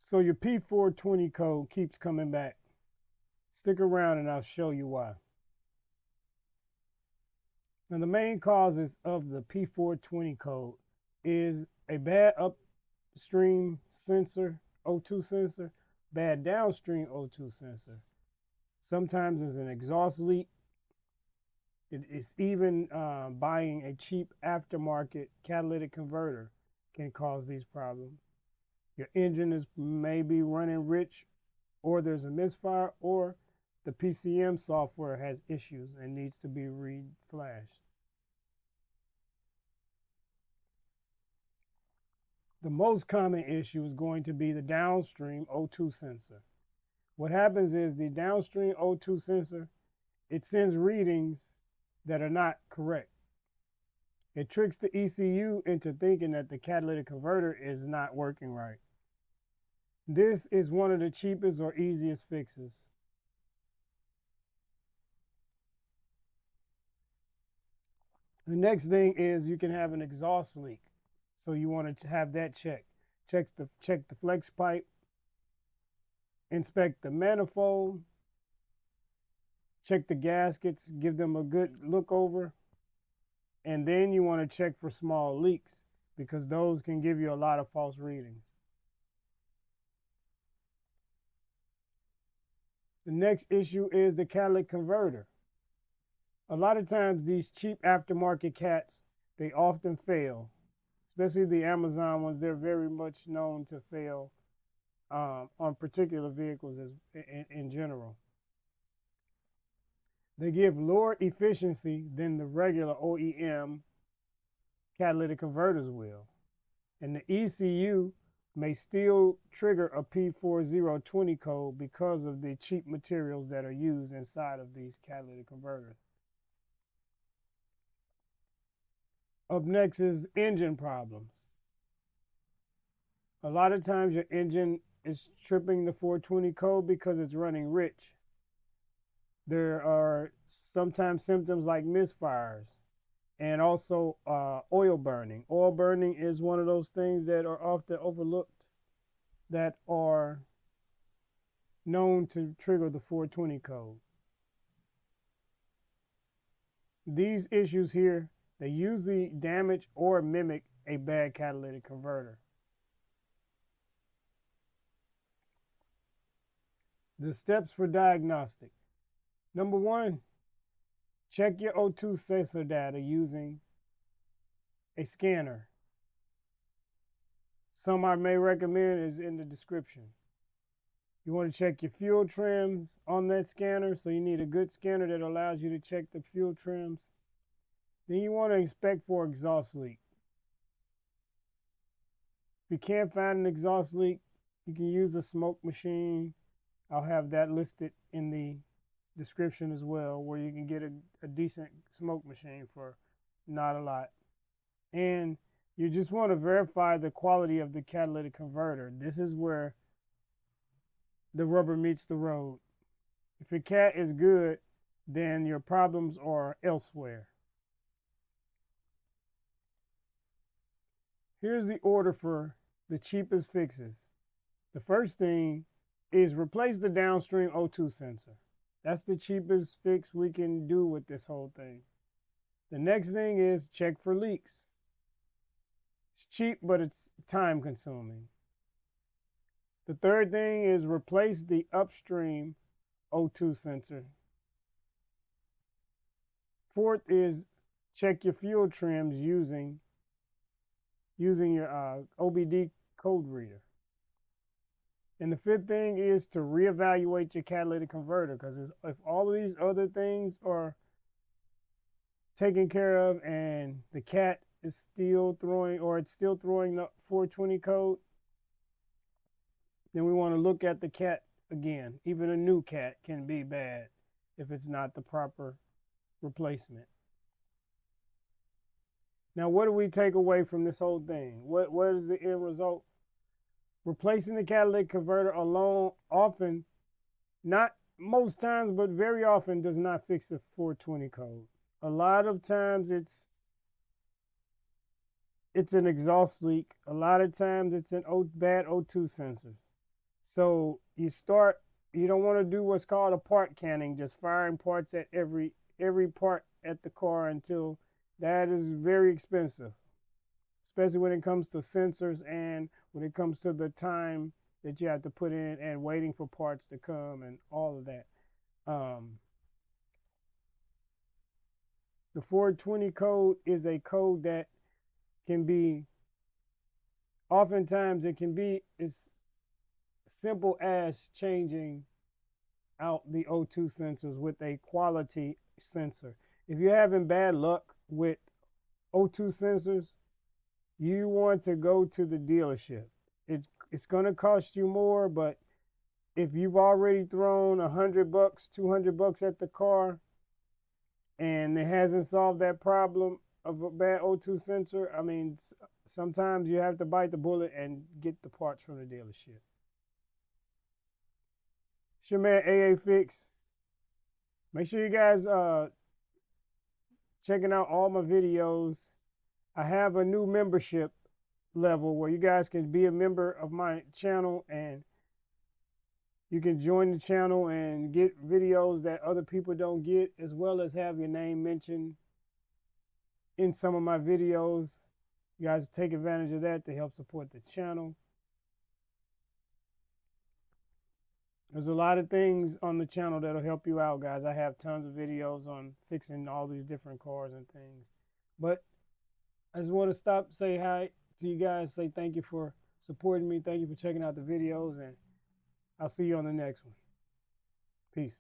So your P0420 code keeps coming back. Stick around and I'll show you why. Now the main causes of the P0420 code is a bad upstream sensor, O2 sensor, bad downstream O2 sensor. Sometimes it's an exhaust leak. It's even buying a cheap aftermarket catalytic converter can cause these problems. Your engine is maybe running rich, or there's a misfire, or the PCM software has issues and needs to be reflashed. The most common issue is going to be the downstream O2 sensor. What happens is the downstream O2 sensor, it sends readings that are not correct. It tricks the ECU into thinking that the catalytic converter is not working right. This is one of the cheapest or easiest fixes. The next thing is you can have an exhaust leak. So you want to have that checked. Check the flex pipe, inspect the manifold, check the gaskets, give them a good look over, and then you want to check for small leaks because those can give you a lot of false readings. The next issue is the catalytic converter. A lot of times these cheap aftermarket cats, they often fail, especially the Amazon ones. They're very much known to fail on particular vehicles in general. They give lower efficiency than the regular OEM catalytic converters will. And the ECU may still trigger a P4020 code because of the cheap materials that are used inside of these catalytic converters. Up next is engine problems. A lot of times your engine is tripping the 420 code because it's running rich. There are sometimes symptoms like misfires and also oil burning. Oil burning is one of those things that are often overlooked that are known to trigger the 420 code. These issues here, they usually damage or mimic a bad catalytic converter. The steps for diagnostic. Number one, check your O2 sensor data using a scanner. Some I may recommend is in the description. You want to check your fuel trims on that scanner, so you need a good scanner that allows you to check the fuel trims. Then you want to inspect for exhaust leak. If you can't find an exhaust leak, you can use a smoke machine. I'll have that listed in the description as well, where you can get a decent smoke machine for not a lot. And you just want to verify the quality of the catalytic converter. This is where the rubber meets the road. If your cat is good, then your problems are elsewhere. Here's the order for the cheapest fixes. The first thing is replace the downstream O2 sensor. That's the cheapest fix we can do with this whole thing. The next thing is check for leaks. It's cheap, but it's time consuming. The third thing is replace the upstream O2 sensor. Fourth is check your fuel trims using your OBD code reader. And the fifth thing is to reevaluate your catalytic converter, because if all of these other things are taken care of and the cat is still throwing, or it's still throwing the 420 code, then we want to look at the cat again. Even a new cat can be bad if it's not the proper replacement. Now, what do we take away from this whole thing? What is the end result? Replacing the catalytic converter alone often, not most times, but very often does not fix the 420 code. A lot of times it's an exhaust leak. A lot of times it's an bad O2 sensor. So you don't want to do what's called a part canning, just firing parts at every part at the car, until that is very expensive, especially when it comes to sensors and when it comes to the time that you have to put in and waiting for parts to come and all of that. The 420 code is a code that can be, oftentimes it can be as simple as changing out the O2 sensors with a quality sensor. If you're having bad luck with O2 sensors, you want to go to the dealership. It's going to cost you more, but if you've already thrown $100, $200 at the car, and it hasn't solved that problem of a bad O2 sensor, I mean, sometimes you have to bite the bullet and get the parts from the dealership. It's your man AA Fix. Make sure you guys checking out all my videos. I have a new membership level where you guys can be a member of my channel, and you can join the channel and get videos that other people don't get, as well as have your name mentioned in some of my videos. You guys take advantage of that to help support the channel. There's a lot of things on the channel that'll help you out, guys. I have tons of videos on fixing all these different cars and things. But I just want to stop, say hi to you guys, say thank you for supporting me. Thank you for checking out the videos, and I'll see you on the next one. Peace.